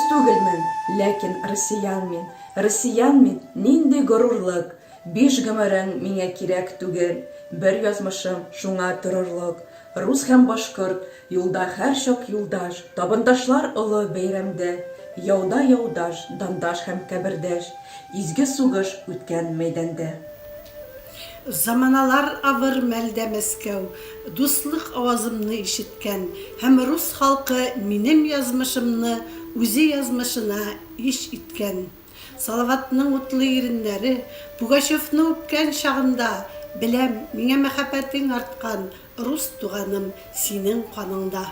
түгелмен, ләкин россиян мин. Россиян мин, нинди горурлык. 5 гомерең миңа кирәк түгел. Бер язмышым шуңа торырлык. Рус һәм башкорт, юлда һәр чак юлдаш, табындашлар олы бәйрәмдә. Яуда яудаш, дандаш һәм кабердәш, изге сугыш үткән мәйдәндә. Заманалар авыр мәлдә Мәскәү, дуслык авазымны ишеткән, һәм рус халкы минем язмышымны үзе язмышына иш иткән. Салаватның утлы иреннәре Пугачевны үпкән чагында, беләм, миңа мәхәббәтең арткан, рус туганым, синең каныңда.